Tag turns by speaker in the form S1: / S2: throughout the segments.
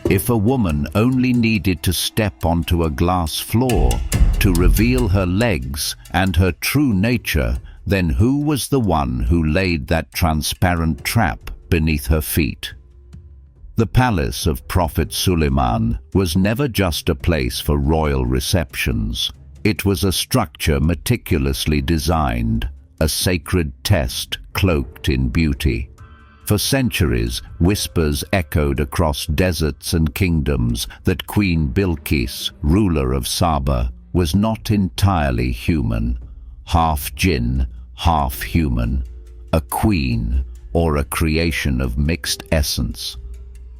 S1: If a woman only needed to step onto a glass floor to reveal her legs and her true nature, then who was the one who laid that transparent trap beneath her feet? The palace of Prophet Sulayman was never just a place for royal receptions. It was a structure meticulously designed, a sacred test cloaked in beauty. For centuries, whispers echoed across deserts and kingdoms that Queen Bilqis, ruler of Saba, was not entirely human, half-jinn, half-human, a queen or a creation of mixed essence.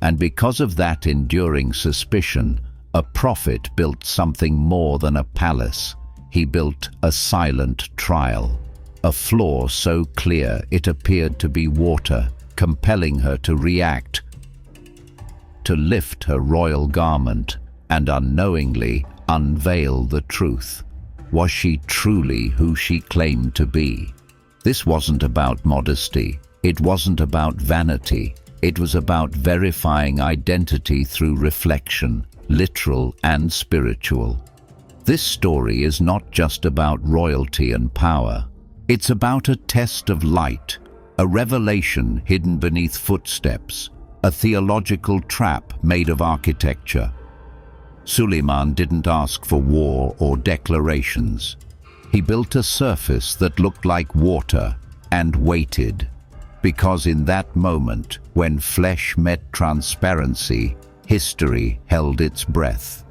S1: And because of that enduring suspicion, a prophet built something more than a palace. He built a silent trial, a floor so clear it appeared to be water, compelling her to react, to lift her royal garment and unknowingly unveil the truth. Was she truly who she claimed to be? This wasn't about modesty. It wasn't about vanity. It was about verifying identity through reflection, literal and spiritual. This story is not just about royalty and power. It's about a test of light, a revelation hidden beneath footsteps, a theological trap made of architecture. Sulayman didn't ask for war or declarations. He built a surface that looked like water and waited, because in that moment, when flesh met transparency, history held its breath.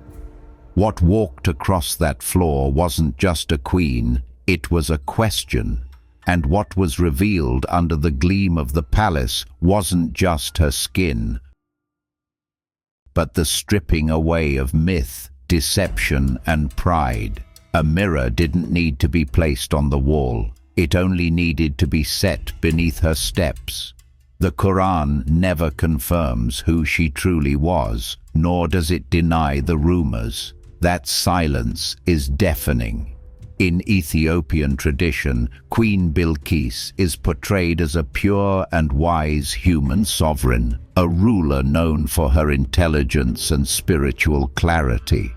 S1: What walked across that floor wasn't just a queen, it was a question. And what was revealed under the gleam of the palace wasn't just her skin, but the stripping away of myth, deception, and pride. A mirror didn't need to be placed on the wall. It only needed to be set beneath her steps. The Quran never confirms who she truly was, nor does it deny the rumors. That silence is deafening. In Ethiopian tradition, Queen Bilqis is portrayed as a pure and wise human sovereign, a ruler known for her intelligence and spiritual clarity.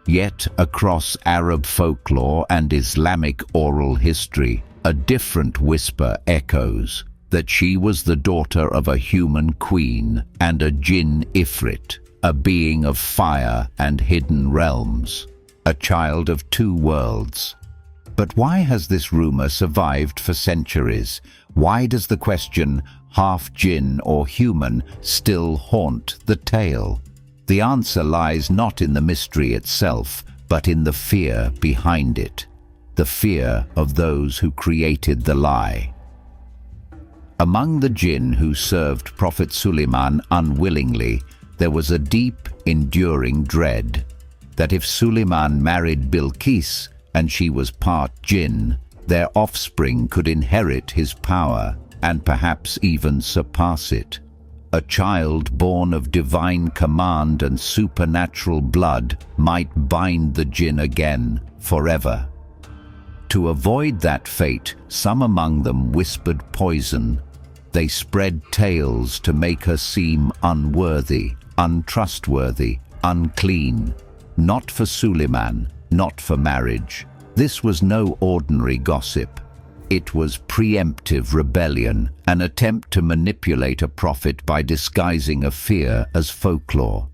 S1: Yet, across Arab folklore and Islamic oral history, a different whisper echoes, that she was the daughter of a human queen and a jinn ifrit, a being of fire and hidden realms, a child of two worlds. But why has this rumor survived for centuries? Why does the question, half-jinn or human, still haunt the tale? The answer lies not in the mystery itself, but in the fear behind it, the fear of those who created the lie. Among the jinn who served Prophet Sulayman unwillingly, there was a deep, enduring dread that if Sulayman married Bilqis, and she was part jinn, their offspring could inherit his power and perhaps even surpass it. A child born of divine command and supernatural blood might bind the jinn again forever. To avoid that fate, some among them whispered poison. They spread tales to make her seem unworthy, untrustworthy, unclean. Not for Sulayman, not for marriage. This was no ordinary gossip. It was preemptive rebellion, an attempt to manipulate a prophet by disguising a fear as folklore.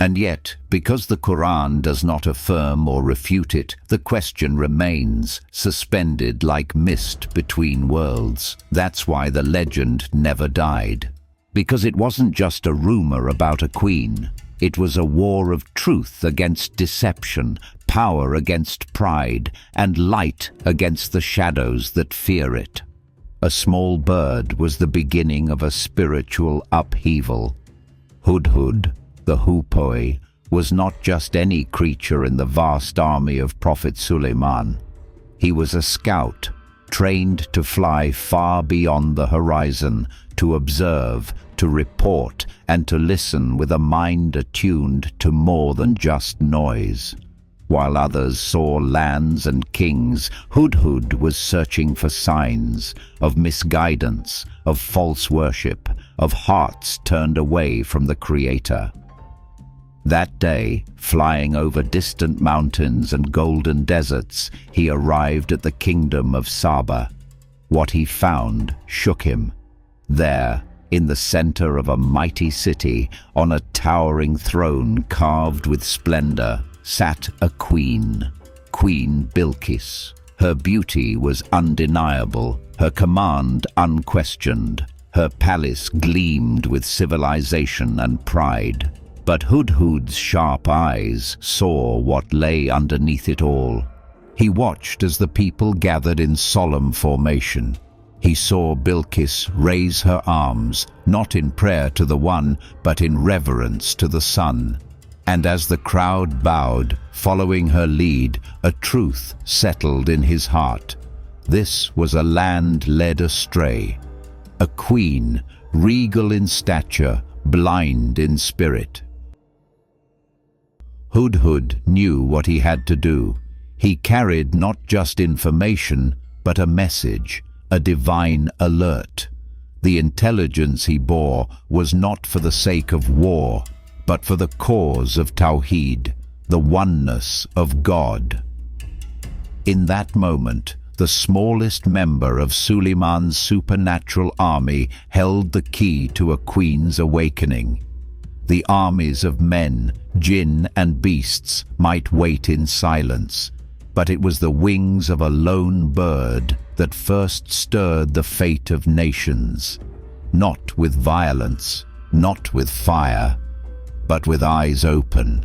S1: And yet, because the Quran does not affirm or refute it, the question remains, suspended like mist between worlds. That's why the legend never died. Because it wasn't just a rumor about a queen. It was a war of truth against deception, power against pride, and light against the shadows that fear it. A small bird was the beginning of a spiritual upheaval. Hudhud, the Hoopoe, was not just any creature in the vast army of Prophet Sulayman. He was a scout, trained to fly far beyond the horizon, to observe, to report, and to listen with a mind attuned to more than just noise. While others saw lands and kings, Hudhud was searching for signs of misguidance, of false worship, of hearts turned away from the Creator. That day, flying over distant mountains and golden deserts, he arrived at the kingdom of Saba. What he found shook him. There, in the center of a mighty city, on a towering throne carved with splendor, sat a queen, Queen Bilqis. Her beauty was undeniable, her command unquestioned. Her palace gleamed with civilization and pride. But Hudhud's sharp eyes saw what lay underneath it all. He watched as the people gathered in solemn formation. He saw Bilqis raise her arms, not in prayer to the One, but in reverence to the Son. And as the crowd bowed, following her lead, a truth settled in his heart. This was a land led astray. A queen, regal in stature, blind in spirit. Hudhud knew what he had to do. He carried not just information, but a message, a divine alert. The intelligence he bore was not for the sake of war, but for the cause of Tawheed, the oneness of God. In that moment, the smallest member of Sulayman's supernatural army held the key to a queen's awakening. The armies of men, jinn and beasts might wait in silence, but it was the wings of a lone bird that first stirred the fate of nations, not with violence, not with fire, but with eyes open,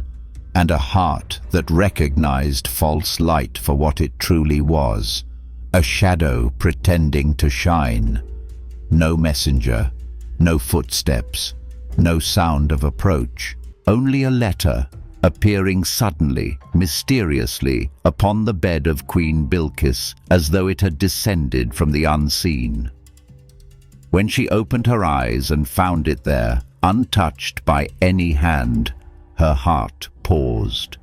S1: and a heart that recognized false light for what it truly was, a shadow pretending to shine. No messenger, no footsteps, no sound of approach, only a letter appearing suddenly, mysteriously, upon the bed of Queen Bilqis, as though it had descended from the unseen. When she opened her eyes and found it there, untouched by any hand, her heart paused.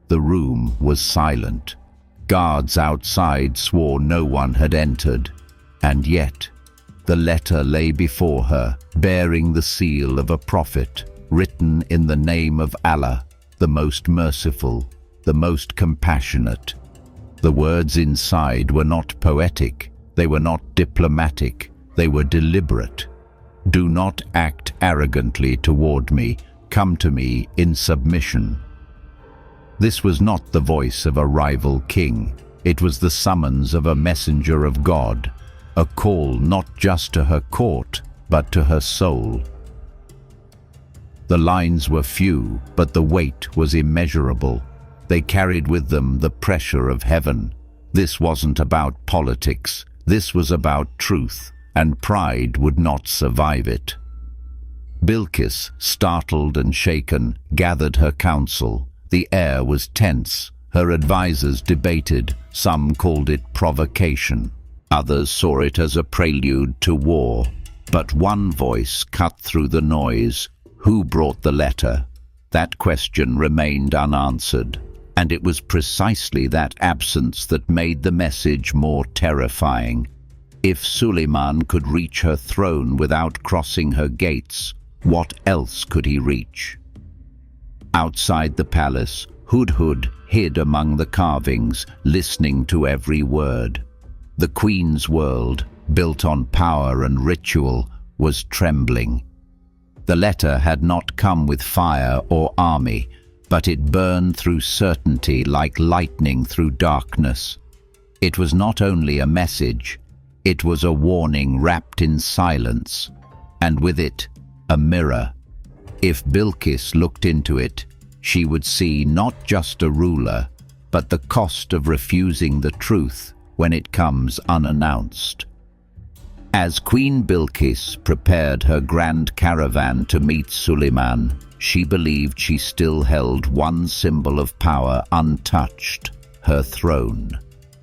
S1: The room was silent. Guards outside swore no one had entered, and yet the letter lay before her, bearing the seal of a prophet, written in the name of Allah, the most merciful, the most compassionate. The words inside were not poetic, they were not diplomatic, they were deliberate. Do not act arrogantly toward me, come to me in submission. This was not the voice of a rival king, it was the summons of a messenger of God, a call not just to her court, but to her soul. The lines were few, but the weight was immeasurable. They carried with them the pressure of heaven. This wasn't about politics, this was about truth, and pride would not survive it. Bilqis, startled and shaken, gathered her council. The air was tense. Her advisors debated. Some called it provocation. Others saw it as a prelude to war. But one voice cut through the noise. Who brought the letter? That question remained unanswered. And it was precisely that absence that made the message more terrifying. If Sulayman could reach her throne without crossing her gates, what else could he reach? Outside the palace, Hudhud hid among the carvings, listening to every word. The queen's world, built on power and ritual, was trembling. The letter had not come with fire or army, but it burned through certainty like lightning through darkness. It was not only a message, it was a warning wrapped in silence, and with it, a mirror. If Bilqis looked into it, she would see not just a ruler, but the cost of refusing the truth when it comes unannounced. As Queen Bilqis prepared her grand caravan to meet Sulayman, she believed she still held one symbol of power untouched, her throne.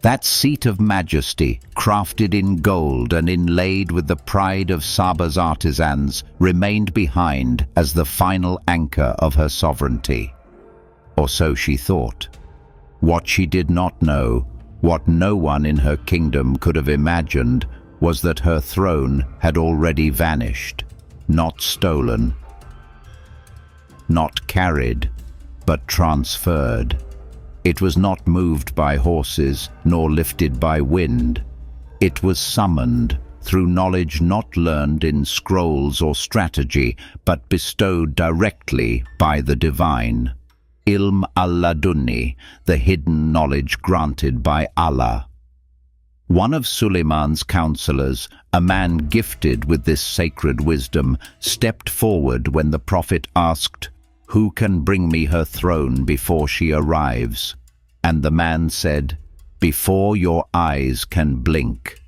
S1: That seat of majesty, crafted in gold and inlaid with the pride of Saba's artisans, remained behind as the final anchor of her sovereignty. Or so she thought. What she did not know, what no one in her kingdom could have imagined, was that her throne had already vanished. not stolen, not carried, but transferred. It was not moved by horses, nor lifted by wind. It was summoned through knowledge not learned in scrolls or strategy, but bestowed directly by the divine. Ilm al-Ladunni, the hidden knowledge granted by Allah. One of Sulayman's counselors, a man gifted with this sacred wisdom, stepped forward when the prophet asked, "Who can bring me her throne before she arrives?" And the man said, "Before your eyes can blink."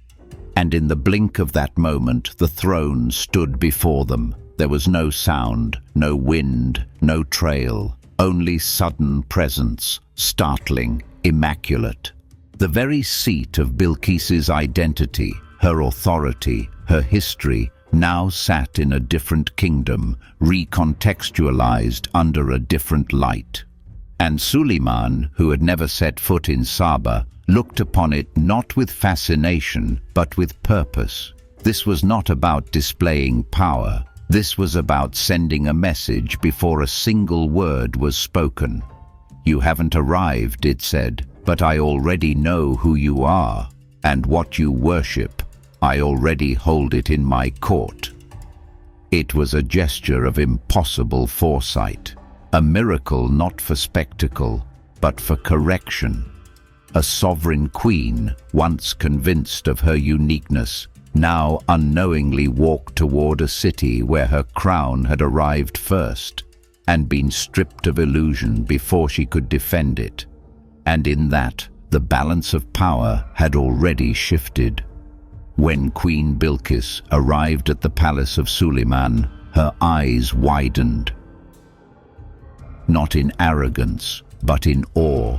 S1: And in the blink of that moment, the throne stood before them. There was no sound, no wind, no trail, only sudden presence, startling, immaculate. The very seat of Bilqis's identity, her authority, her history, now sat in a different kingdom, recontextualized under a different light. And Sulayman, who had never set foot in Saba, looked upon it not with fascination, but with purpose. This was not about displaying power. This was about sending a message before a single word was spoken. "You haven't arrived," it said, "but I already know who you are, and what you worship. I already hold it in my court." It was a gesture of impossible foresight, a miracle not for spectacle, but for correction. A sovereign queen, once convinced of her uniqueness, now unknowingly walked toward a city where her crown had arrived first, and been stripped of illusion before she could defend it. And in that, the balance of power had already shifted. When Queen Bilqis arrived at the palace of Sulayman, her eyes widened. Not in arrogance, but in awe.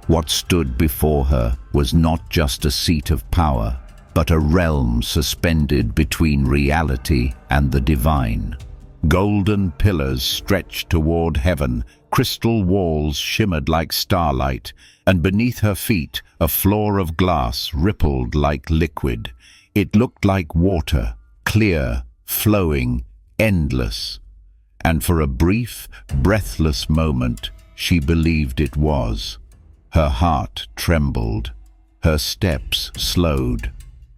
S1: What stood before her was not just a seat of power, but a realm suspended between reality and the divine. Golden pillars stretched toward heaven, crystal walls shimmered like starlight, and beneath her feet a floor of glass rippled like liquid. It looked like water, clear, flowing, endless. And for a brief, breathless moment, she believed it was. Her heart trembled, her steps slowed,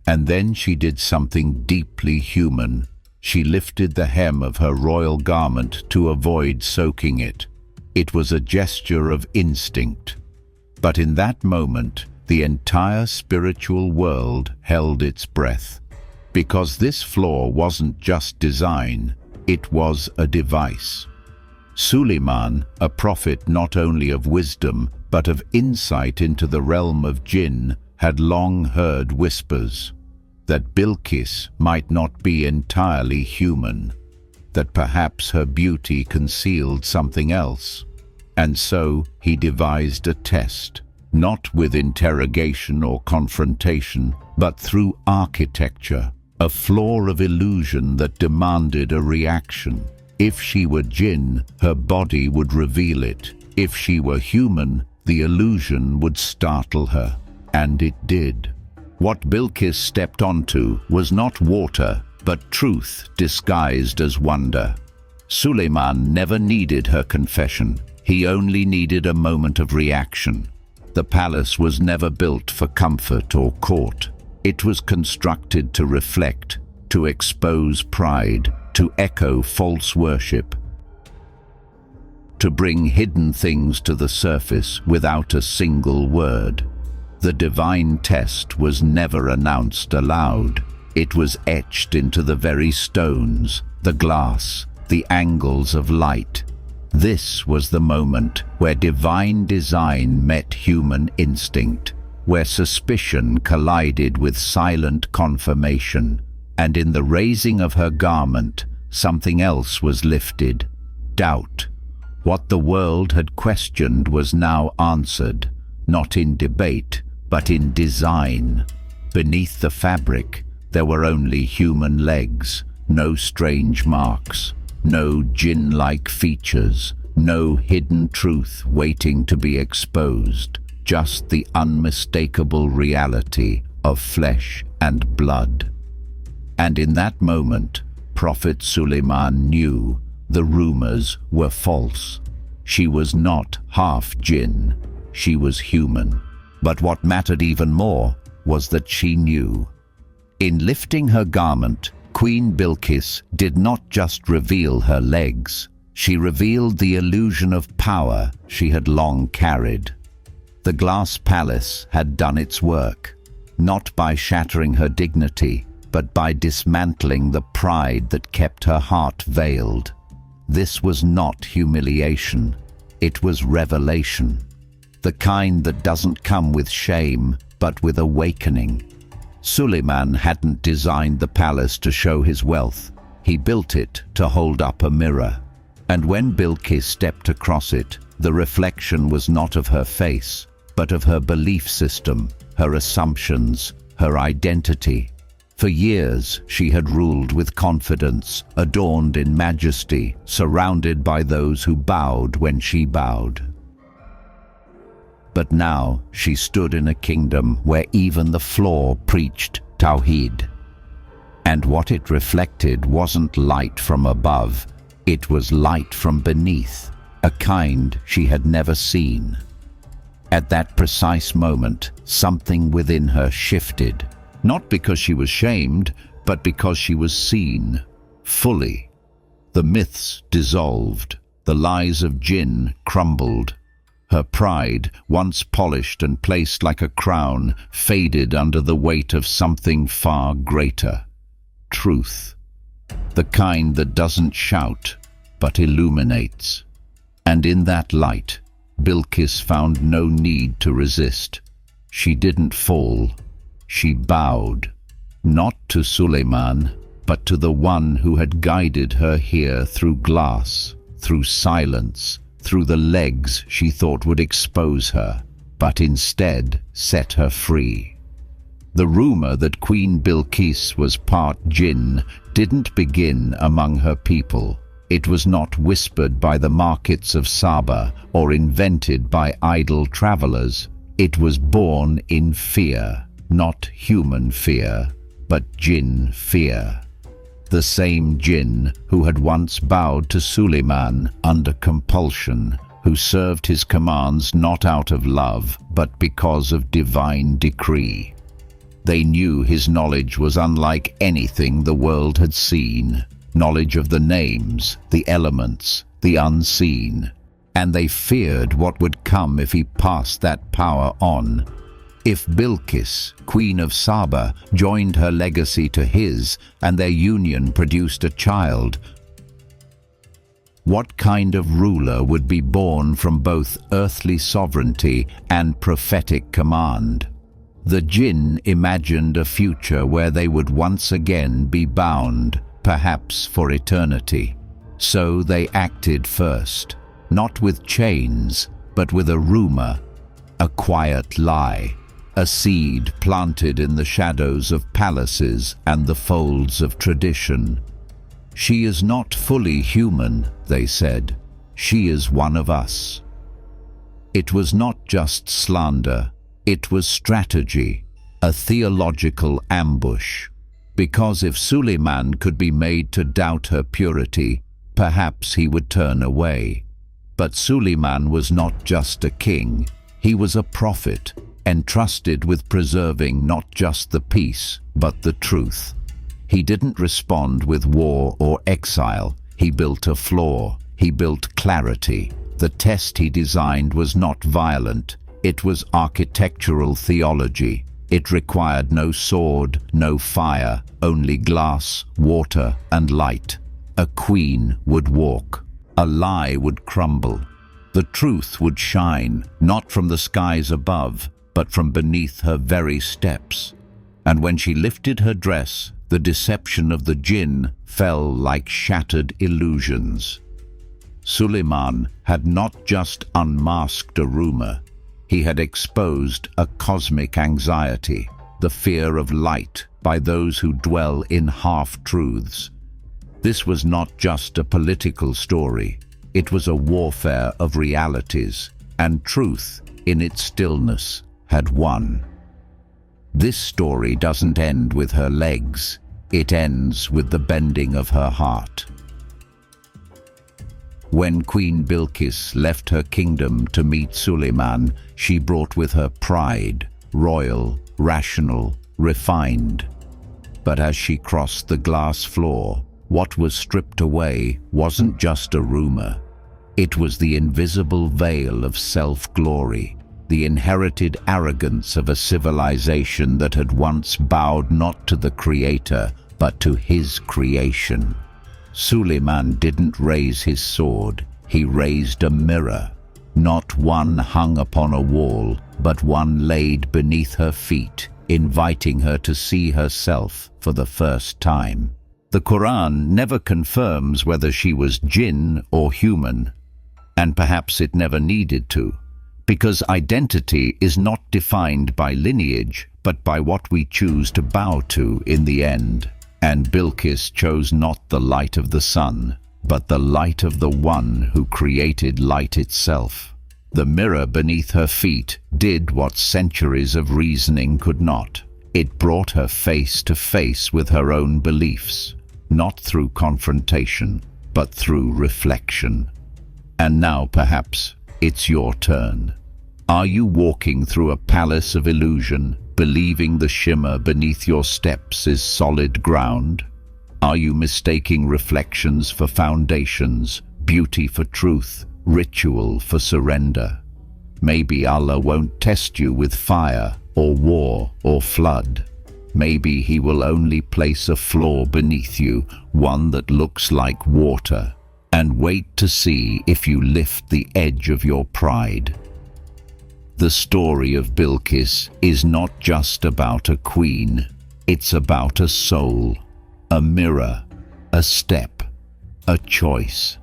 S1: and then she did something deeply human. She lifted the hem of her royal garment to avoid soaking it. It was a gesture of instinct. But in that moment, the entire spiritual world held its breath. Because this floor wasn't just design, it was a device. Sulayman, a prophet not only of wisdom, but of insight into the realm of jinn, had long heard whispers that Bilqis might not be entirely human, that perhaps her beauty concealed something else. And so he devised a test, not with interrogation or confrontation, but through architecture, a floor of illusion that demanded a reaction. If she were jinn, her body would reveal it. If she were human, the illusion would startle her. And it did. What Bilqis stepped onto was not water, but truth disguised as wonder. Sulayman never needed her confession. He only needed a moment of reaction. The palace was never built for comfort or court. It was constructed to reflect, to expose pride, to echo false worship, to bring hidden things to the surface without a single word. The divine test was never announced aloud. It was etched into the very stones, the glass, the angles of light. This was the moment where divine design met human instinct, where suspicion collided with silent confirmation, and in the raising of her garment, something else was lifted: doubt. What the world had questioned was now answered, not in debate, but in design. Beneath the fabric, there were only human legs, no strange marks, no jinn-like features, no hidden truth waiting to be exposed, just the unmistakable reality of flesh and blood. And in that moment, Prophet Sulayman knew the rumors were false. She was not half-jinn, she was human. But what mattered even more was that she knew. In lifting her garment, Queen Bilqis did not just reveal her legs, she revealed the illusion of power she had long carried. The glass palace had done its work, not by shattering her dignity, but by dismantling the pride that kept her heart veiled. This was not humiliation, it was revelation. The kind that doesn't come with shame, but with awakening. Sulayman hadn't designed the palace to show his wealth. He built it to hold up a mirror. And when Bilqis stepped across it, the reflection was not of her face, but of her belief system, her assumptions, her identity. For years, she had ruled with confidence, adorned in majesty, surrounded by those who bowed when she bowed. But now she stood in a kingdom where even the floor preached Tawheed. And what it reflected wasn't light from above, it was light from beneath, a kind she had never seen. At that precise moment, something within her shifted, not because she was shamed, but because she was seen, fully. The myths dissolved, the lies of jinn crumbled. Her pride, once polished and placed like a crown, faded under the weight of something far greater. Truth. The kind that doesn't shout, but illuminates. And in that light, Bilqis found no need to resist. She didn't fall. She bowed, not to Sulayman, but to the one who had guided her here through glass, through silence, through the legs she thought would expose her, but instead set her free. The rumor that Queen Bilqis was part jinn didn't begin among her people. It was not whispered by the markets of Saba or invented by idle travelers. It was born in fear, not human fear, but jinn fear. The same jinn who had once bowed to Sulayman under compulsion, who served his commands not out of love, but because of divine decree. They knew his knowledge was unlike anything the world had seen, knowledge of the names, the elements, the unseen, and they feared what would come if he passed that power on. If Bilqis, Queen of Saba, joined her legacy to his and their union produced a child, what kind of ruler would be born from both earthly sovereignty and prophetic command? The jinn imagined a future where they would once again be bound, perhaps for eternity. So they acted first, not with chains, but with a rumor, a quiet lie. A seed planted in the shadows of palaces and the folds of tradition. She is not fully human, they said. She is one of us. It was not just slander, it was strategy, a theological ambush. Because if Sulayman could be made to doubt her purity, perhaps he would turn away. But Sulayman was not just a king, he was a prophet, entrusted with preserving not just the peace, but the truth. He didn't respond with war or exile. He built a floor. He built clarity. The test he designed was not violent. It was architectural theology. It required no sword, no fire, only glass, water, and light. A queen would walk. A lie would crumble. The truth would shine, not from the skies above, but from beneath her very steps. And when she lifted her dress, the deception of the jinn fell like shattered illusions. Sulayman had not just unmasked a rumor, he had exposed a cosmic anxiety, the fear of light by those who dwell in half-truths. This was not just a political story, it was a warfare of realities, and truth, in its stillness, had won. This story doesn't end with her legs. It ends with the bending of her heart. When Queen Bilqis left her kingdom to meet Sulayman, she brought with her pride, royal, rational, refined. But as she crossed the glass floor, what was stripped away wasn't just a rumor. It was the invisible veil of self-glory, the inherited arrogance of a civilization that had once bowed not to the Creator, but to his creation. Sulayman didn't raise his sword, he raised a mirror. Not one hung upon a wall, but one laid beneath her feet, inviting her to see herself for the first time. The Quran never confirms whether she was jinn or human, and perhaps it never needed to, because identity is not defined by lineage, but by what we choose to bow to in the end. And Bilqis chose not the light of the sun, but the light of the one who created light itself. The mirror beneath her feet did what centuries of reasoning could not. It brought her face to face with her own beliefs, not through confrontation, but through reflection. And now, perhaps, it's your turn. Are you walking through a palace of illusion, believing the shimmer beneath your steps is solid ground? Are you mistaking reflections for foundations, beauty for truth, ritual for surrender? Maybe Allah won't test you with fire or war or flood. Maybe He will only place a floor beneath you, one that looks like water, and wait to see if you lift the edge of your pride. The story of Bilqis is not just about a queen, it's about a soul, a mirror, a step, a choice.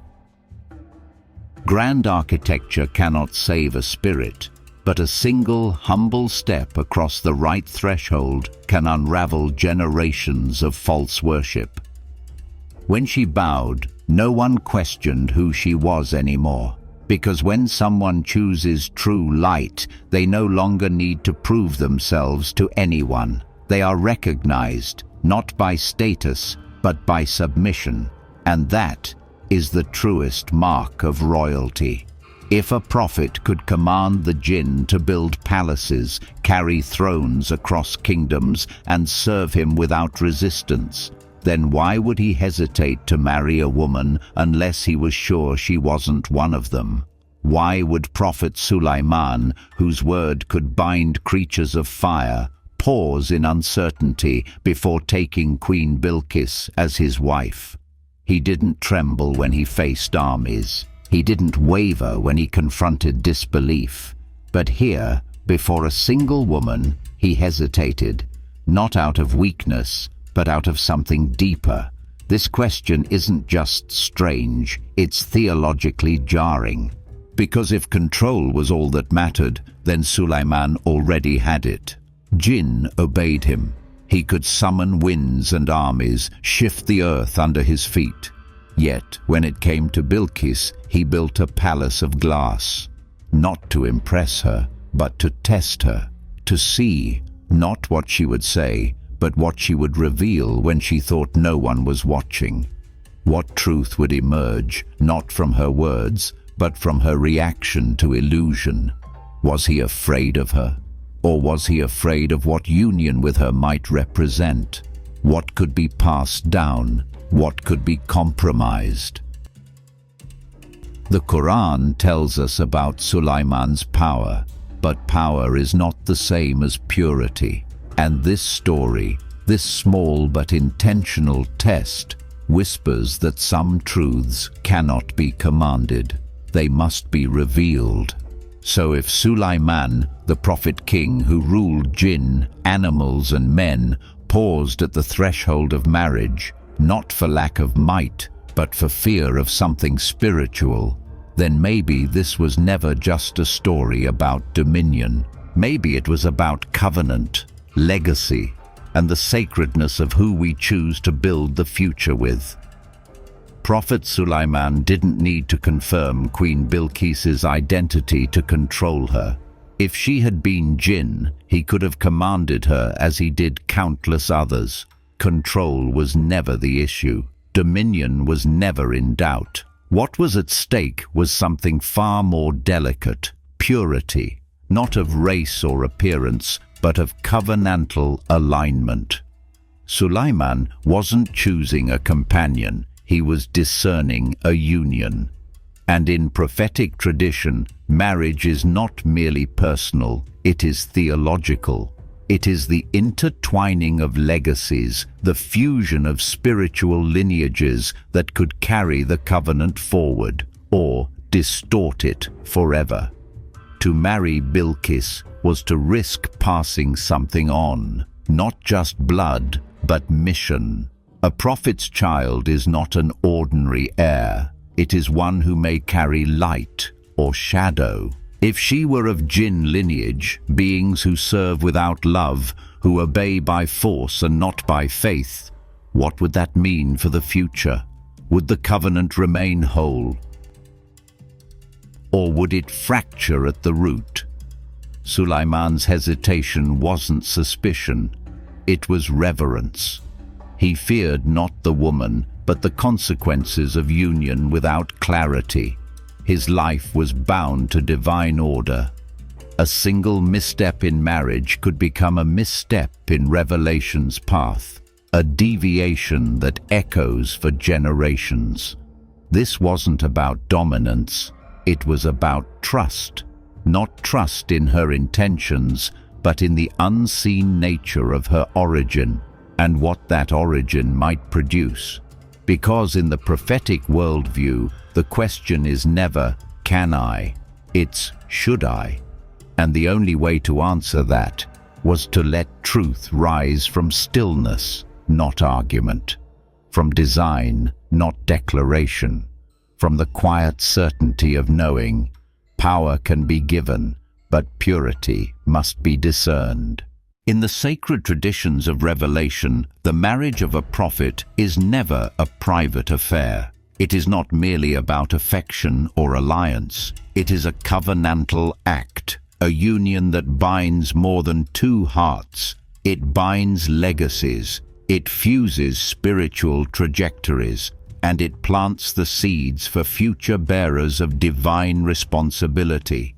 S1: Grand architecture cannot save a spirit, but a single humble step across the right threshold can unravel generations of false worship. When she bowed, no one questioned who she was anymore. Because when someone chooses true light, they no longer need to prove themselves to anyone. They are recognized, not by status, but by submission. And that is the truest mark of royalty. If a prophet could command the jinn to build palaces, carry thrones across kingdoms, and serve him without resistance, then why would he hesitate to marry a woman unless he was sure she wasn't one of them? Why would Prophet Sulayman, whose word could bind creatures of fire, pause in uncertainty before taking Queen Bilqis as his wife? He didn't tremble when he faced armies. He didn't waver when he confronted disbelief. But here, before a single woman, he hesitated, not out of weakness, but out of something deeper. This question isn't just strange, it's theologically jarring. Because if control was all that mattered, then Sulayman already had it. Jinn obeyed him. He could summon winds and armies, shift the earth under his feet. Yet, when it came to Bilqis, he built a palace of glass. Not to impress her, but to test her. To see, not what she would say, but what she would reveal when she thought no one was watching. What truth would emerge, not from her words, but from her reaction to illusion? Was he afraid of her? Or was he afraid of what union with her might represent? What could be passed down? What could be compromised? The Quran tells us about Sulayman's power, but power is not the same as purity. And this story, this small but intentional test, whispers that some truths cannot be commanded. They must be revealed. So if Sulayman, the prophet king who ruled jinn, animals and men, paused at the threshold of marriage, not for lack of might, but for fear of something spiritual, then maybe this was never just a story about dominion. Maybe it was about covenant, legacy, and the sacredness of who we choose to build the future with. Prophet Sulayman didn't need to confirm Queen Bilqis's identity to control her. If she had been jinn, he could have commanded her as he did countless others. control was never the issue. Dominion was never in doubt. What was at stake was something far more delicate: purity, not of race or appearance, but of covenantal alignment. Sulayman wasn't choosing a companion, he was discerning a union. And in prophetic tradition, marriage is not merely personal, it is theological. It is the intertwining of legacies, the fusion of spiritual lineages that could carry the covenant forward, or distort it forever. To marry Bilqis was to risk passing something on, not just blood, but mission. A prophet's child is not an ordinary heir. It is one who may carry light or shadow. If she were of jinn lineage, beings who serve without love, who obey by force and not by faith, what would that mean for the future? Would the covenant remain whole? Or would it fracture at the root? Sulayman's hesitation wasn't suspicion, it was reverence. He feared not the woman, but the consequences of union without clarity. His life was bound to divine order. A single misstep in marriage could become a misstep in revelation's path, a deviation that echoes for generations. This wasn't about dominance, it was about trust. Not trust in her intentions, but in the unseen nature of her origin and what that origin might produce. Because in the prophetic worldview, the question is never, can I? It's, should I? And the only way to answer that was to let truth rise from stillness, not argument, from design, not declaration, from the quiet certainty of knowing power can be given, but purity must be discerned. In the sacred traditions of revelation, the marriage of a prophet is never a private affair. It is not merely about affection or alliance. It is a covenantal act, a union that binds more than two hearts. It binds legacies, it fuses spiritual trajectories, and it plants the seeds for future bearers of divine responsibility.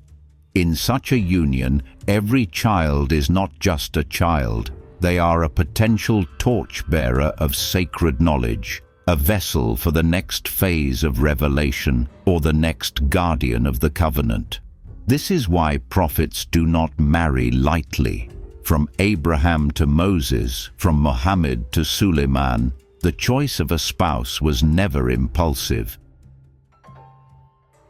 S1: In such a union, every child is not just a child. They are a potential torchbearer of sacred knowledge, a vessel for the next phase of revelation or the next guardian of the covenant. This is why prophets do not marry lightly. From Abraham to Moses, from Muhammad to Sulayman, the choice of a spouse was never impulsive.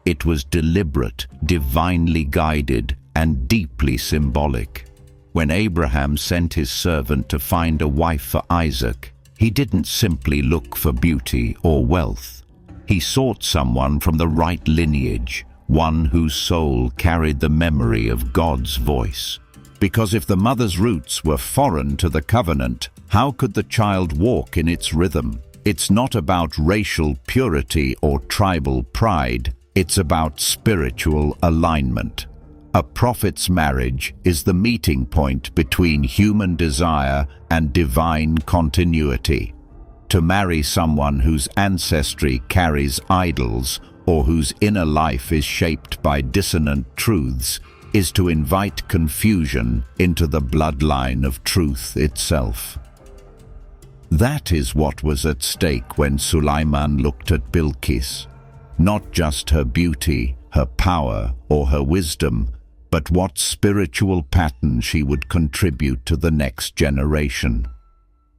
S1: It was deliberate, divinely guided, and deeply symbolic. When Abraham sent his servant to find a wife for Isaac, he didn't simply look for beauty or wealth. He sought someone from the right lineage, one whose soul carried the memory of God's voice. Because if the mother's roots were foreign to the covenant, how could the child walk in its rhythm? It's not about racial purity or tribal pride. It's about spiritual alignment. A prophet's marriage is the meeting point between human desire and divine continuity. To marry someone whose ancestry carries idols or whose inner life is shaped by dissonant truths is to invite confusion into the bloodline of truth itself. That is what was at stake when Sulayman looked at Bilqis. Not just her beauty, her power, or her wisdom, but what spiritual pattern she would contribute to the next generation.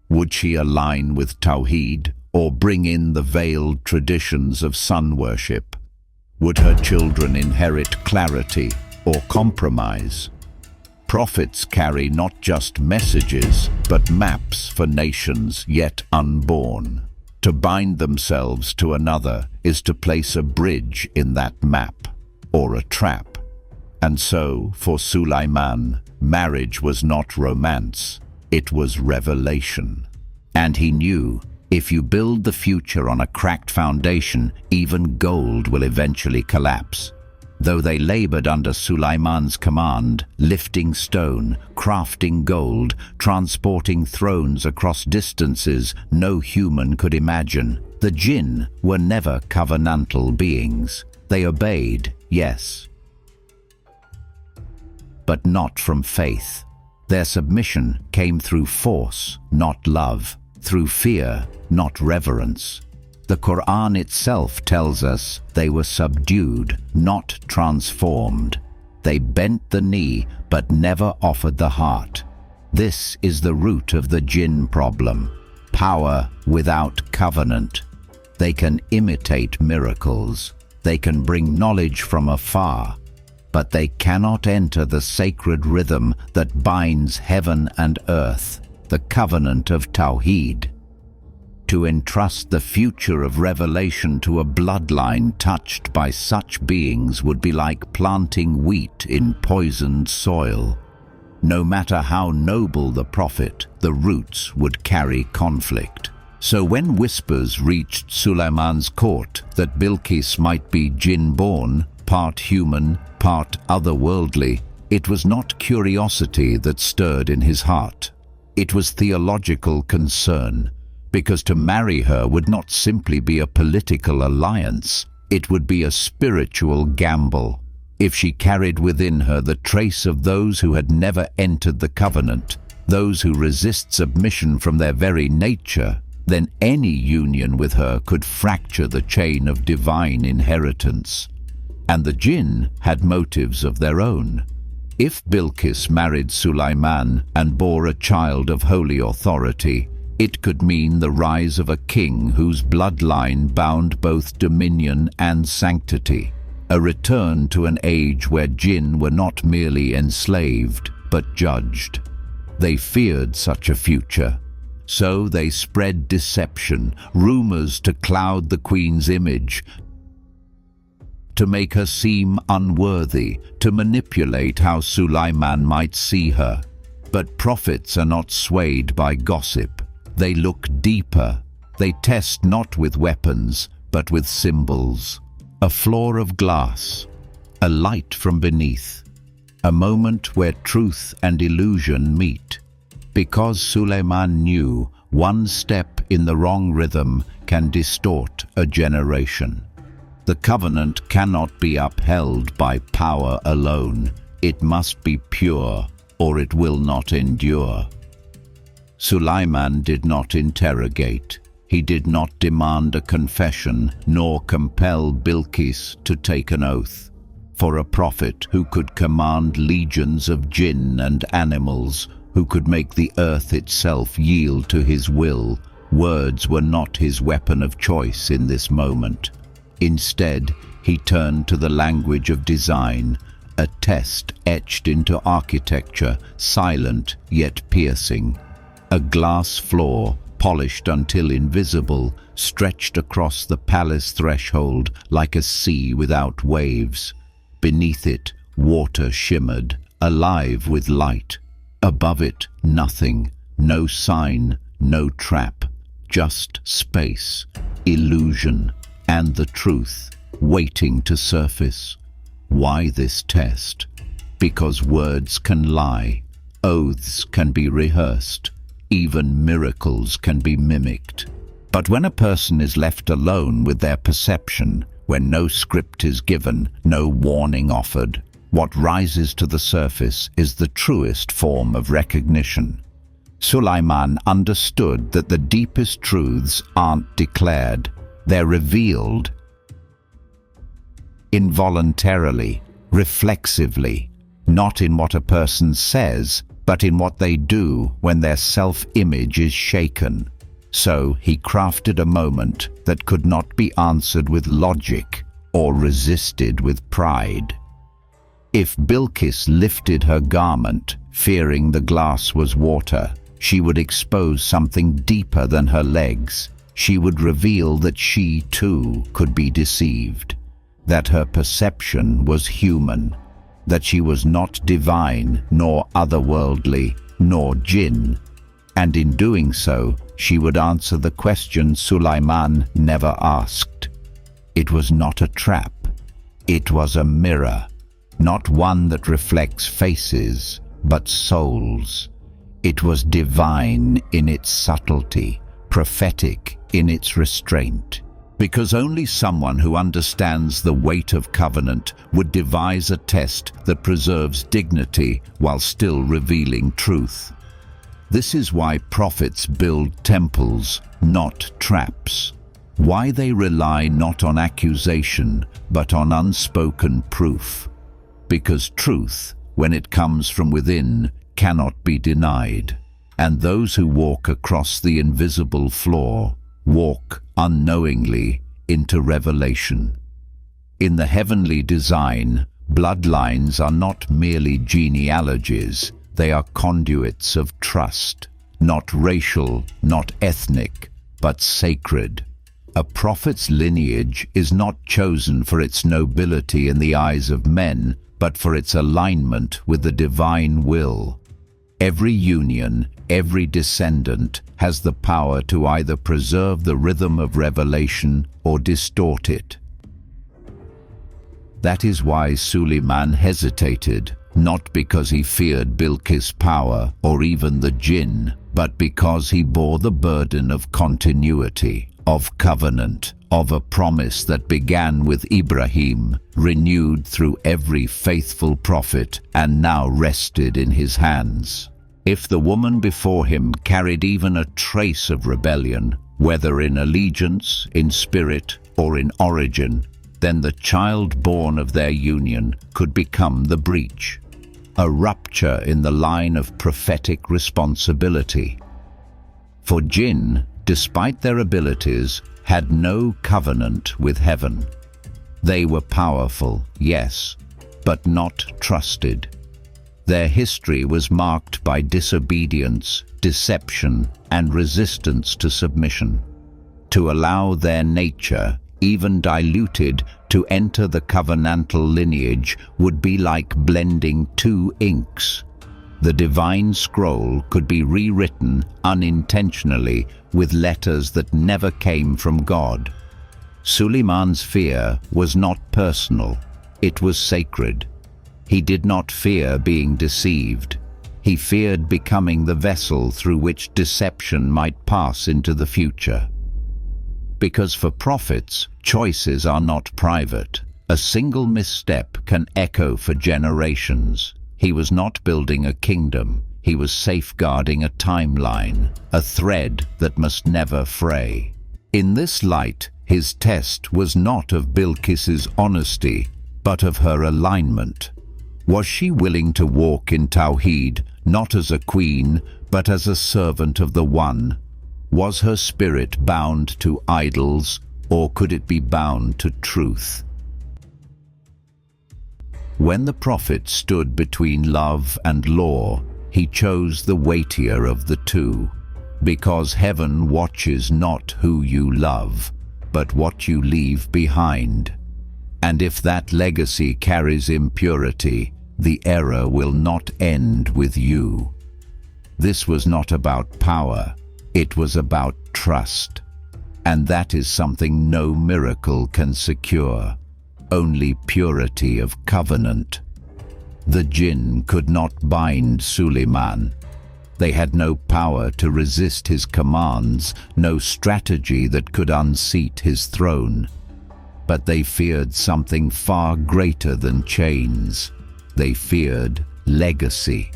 S1: Would she align with Tawheed, or bring in the veiled traditions of sun worship? Would her children inherit clarity or compromise? Prophets carry not just messages, but maps for nations yet unborn. To bind themselves to another is to place a bridge in that map, or a trap. And so, for Sulayman, marriage was not romance, it was revelation. And he knew, if you build the future on a cracked foundation, even gold will eventually collapse. Though they labored under Sulayman's command, lifting stone, crafting gold, transporting thrones across distances no human could imagine, the jinn were never covenantal beings. They obeyed, yes, but not from faith. Their submission came through force, not love, through fear, not reverence. The Quran itself tells us they were subdued, not transformed. They bent the knee, but never offered the heart. This is the root of the jinn problem: power without covenant. They can imitate miracles. They can bring knowledge from afar, but they cannot enter the sacred rhythm that binds heaven and earth, the covenant of Tawheed. To entrust the future of revelation to a bloodline touched by such beings would be like planting wheat in poisoned soil. No matter how noble the prophet, the roots would carry conflict. So when whispers reached Sulayman's court that Bilqis might be jinn-born, part human, part otherworldly, it was not curiosity that stirred in his heart. It was theological concern, because to marry her would not simply be a political alliance, it would be a spiritual gamble. If she carried within her the trace of those who had never entered the covenant, those who resist submission from their very nature, then any union with her could fracture the chain of divine inheritance. And the jinn had motives of their own. If Bilqis married Sulayman and bore a child of holy authority, it could mean the rise of a king whose bloodline bound both dominion and sanctity, a return to an age where jinn were not merely enslaved, but judged. They feared such a future. So they spread deception, rumors to cloud the queen's image, to make her seem unworthy, to manipulate how Sulayman might see her. But prophets are not swayed by gossip. They look deeper. They test not with weapons, but with symbols. A floor of glass, a light from beneath, a moment where truth and illusion meet. Because Sulayman knew one step in the wrong rhythm can distort a generation. The covenant cannot be upheld by power alone. It must be pure, or it will not endure. Sulayman did not interrogate. He did not demand a confession, nor compel Bilqis to take an oath. For a prophet who could command legions of jinn and animals, who could make the earth itself yield to his will, words were not his weapon of choice in this moment. Instead, he turned to the language of design, a test etched into architecture, silent yet piercing. A glass floor, polished until invisible, stretched across the palace threshold like a sea without waves. Beneath it, water shimmered, alive with light. Above it, nothing, no sign, no trap, just space, illusion, and the truth waiting to surface. Why this test? Because words can lie, oaths can be rehearsed, even miracles can be mimicked. But when a person is left alone with their perception, when no script is given, no warning offered, what rises to the surface is the truest form of recognition. Sulayman understood that the deepest truths aren't declared, they're revealed involuntarily, reflexively, not in what a person says, but in what they do when their self-image is shaken. So he crafted a moment that could not be answered with logic or resisted with pride. If Bilqis lifted her garment, fearing the glass was water, she would expose something deeper than her legs. She would reveal that she, too, could be deceived, that her perception was human, that she was not divine, nor otherworldly, nor jinn. And in doing so, she would answer the question Sulayman never asked. It was not a trap. It was a mirror, not one that reflects faces, but souls. It was divine in its subtlety, prophetic in its restraint. Because only someone who understands the weight of covenant would devise a test that preserves dignity while still revealing truth. This is why prophets build temples, not traps. Why they rely not on accusation, but on unspoken proof. Because truth, when it comes from within, cannot be denied. And those who walk across the invisible floor walk unknowingly into revelation. In the heavenly design, bloodlines are not merely genealogies, they are conduits of trust, not racial, not ethnic, but sacred. A prophet's lineage is not chosen for its nobility in the eyes of men, but for its alignment with the divine will. Every union, every descendant has the power to either preserve the rhythm of revelation or distort it. That is why Sulayman hesitated, not because he feared Bilqis' power or even the jinn, but because he bore the burden of continuity, of covenant, of a promise that began with Ibrahim, renewed through every faithful prophet, and now rested in his hands. If the woman before him carried even a trace of rebellion, whether in allegiance, in spirit, or in origin, then the child born of their union could become the breach, a rupture in the line of prophetic responsibility. For jinn, despite their abilities, had no covenant with heaven. They were powerful, yes, but not trusted. Their history was marked by disobedience, deception, and resistance to submission. To allow their nature, even diluted, to enter the covenantal lineage would be like blending two inks. The divine scroll could be rewritten unintentionally with letters that never came from God. Sulayman's fear was not personal, it was sacred. He did not fear being deceived. He feared becoming the vessel through which deception might pass into the future. Because for prophets, choices are not private. A single misstep can echo for generations. He was not building a kingdom. He was safeguarding a timeline, a thread that must never fray. In this light, his test was not of Bilqis's honesty, but of her alignment. Was she willing to walk in Tawheed, not as a queen, but as a servant of the One? Was her spirit bound to idols, or could it be bound to truth? When the prophet stood between love and law, he chose the weightier of the two, because heaven watches not who you love, but what you leave behind. And if that legacy carries impurity, the error will not end with you. This was not about power, it was about trust. And that is something no miracle can secure, only purity of covenant. The jinn could not bind Sulayman. They had no power to resist his commands, no strategy that could unseat his throne. But they feared something far greater than chains. They feared legacy.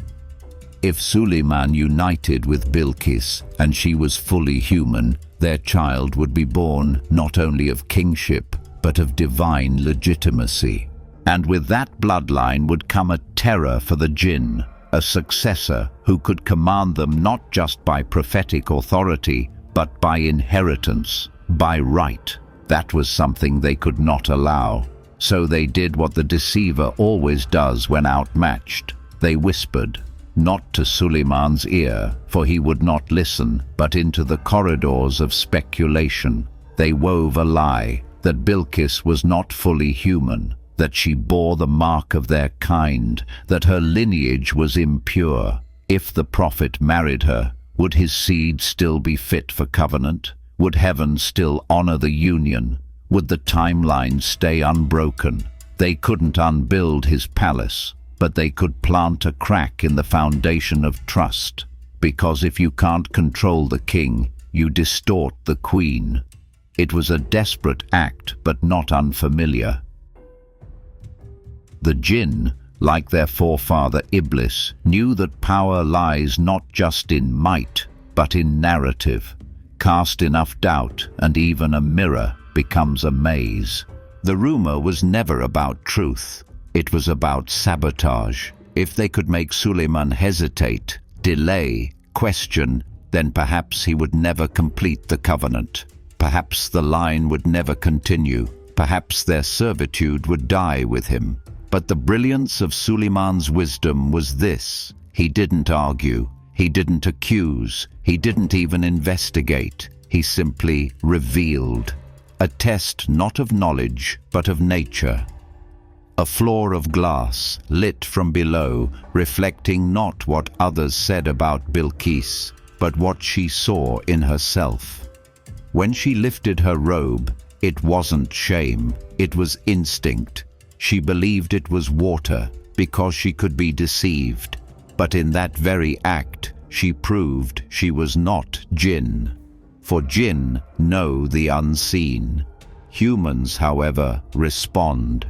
S1: If Sulayman united with Bilqis and she was fully human, their child would be born not only of kingship, but of divine legitimacy. And with that bloodline would come a terror for the jinn, a successor who could command them not just by prophetic authority, but by inheritance, by right. That was something they could not allow. So they did what the deceiver always does when outmatched. They whispered, not to Sulayman's ear, for he would not listen, but into the corridors of speculation. They wove a lie, that Bilqis was not fully human, that she bore the mark of their kind, that her lineage was impure. If the prophet married her, would his seed still be fit for covenant? Would heaven still honor the union? Would the timeline stay unbroken? They couldn't unbuild his palace, but they could plant a crack in the foundation of trust. Because if you can't control the king, you distort the queen. It was a desperate act, but not unfamiliar. The jinn, like their forefather Iblis, knew that power lies not just in might, but in narrative. Cast enough doubt, and even a mirror becomes a maze. The rumor was never about truth. It was about sabotage. If they could make Sulayman hesitate, delay, question, then perhaps he would never complete the covenant. Perhaps the line would never continue. Perhaps their servitude would die with him. But the brilliance of Sulayman's wisdom was this: he didn't argue, he didn't accuse, he didn't even investigate. He simply revealed. A test not of knowledge, but of nature. A floor of glass, lit from below, reflecting not what others said about Bilqis, but what she saw in herself. When she lifted her robe, it wasn't shame, it was instinct. She believed it was water, because she could be deceived. But in that very act, she proved she was not jinn. For jinn know the unseen. Humans, however, respond.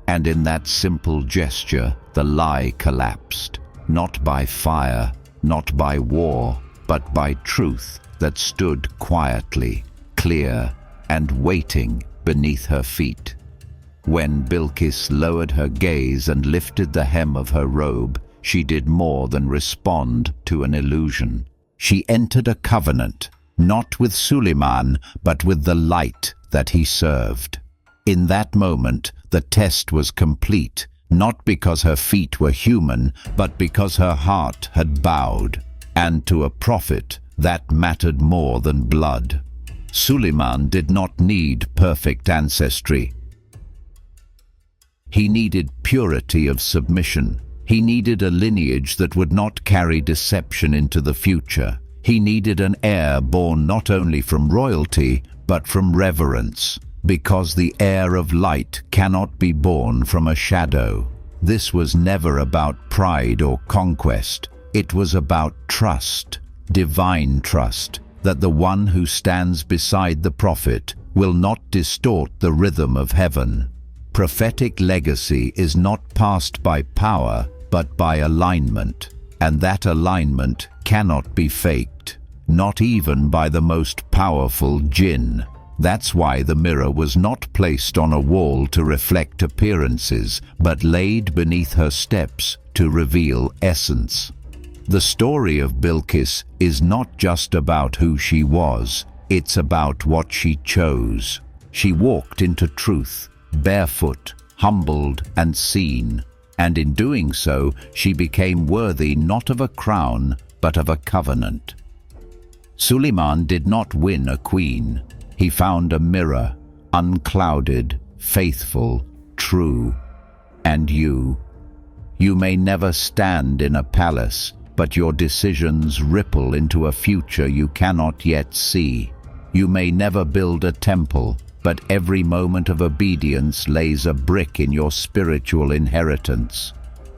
S1: And in that simple gesture, the lie collapsed. Not by fire, not by war, but by truth that stood quietly, clear, and waiting beneath her feet. When Bilqis lowered her gaze and lifted the hem of her robe, she did more than respond to an illusion. She entered a covenant, not with Sulayman, but with the light that he served. In that moment, the test was complete, not because her feet were human, but because her heart had bowed. And to a prophet, that mattered more than blood. Sulayman did not need perfect ancestry. He needed purity of submission. He needed a lineage that would not carry deception into the future. He needed an heir born not only from royalty, but from reverence, because the heir of light cannot be born from a shadow. This was never about pride or conquest. It was about trust, divine trust, that the one who stands beside the prophet will not distort the rhythm of heaven. Prophetic legacy is not passed by power, but by alignment, and that alignment cannot be faked, not even by the most powerful jinn. That's why the mirror was not placed on a wall to reflect appearances, but laid beneath her steps to reveal essence. The story of Bilqis is not just about who she was, it's about what she chose. She walked into truth, barefoot, humbled and seen, and in doing so, she became worthy not of a crown, but of a covenant. Sulayman did not win a queen. He found a mirror, unclouded, faithful, true. And you may never stand in a palace, but your decisions ripple into a future you cannot yet see. You may never build a temple, but every moment of obedience lays a brick in your spiritual inheritance.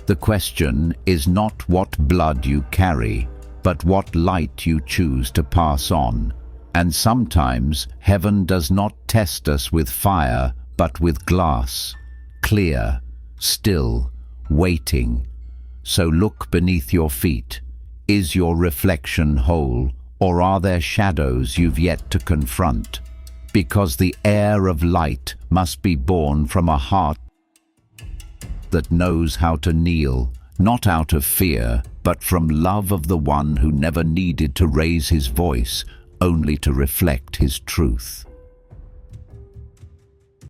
S1: The question is not what blood you carry, but what light you choose to pass on. And sometimes heaven does not test us with fire, but with glass, clear, still, waiting. So look beneath your feet. Is your reflection whole, or are there shadows you've yet to confront? Because the heir of light must be born from a heart that knows how to kneel, not out of fear, but from love of the one who never needed to raise his voice, only to reflect his truth.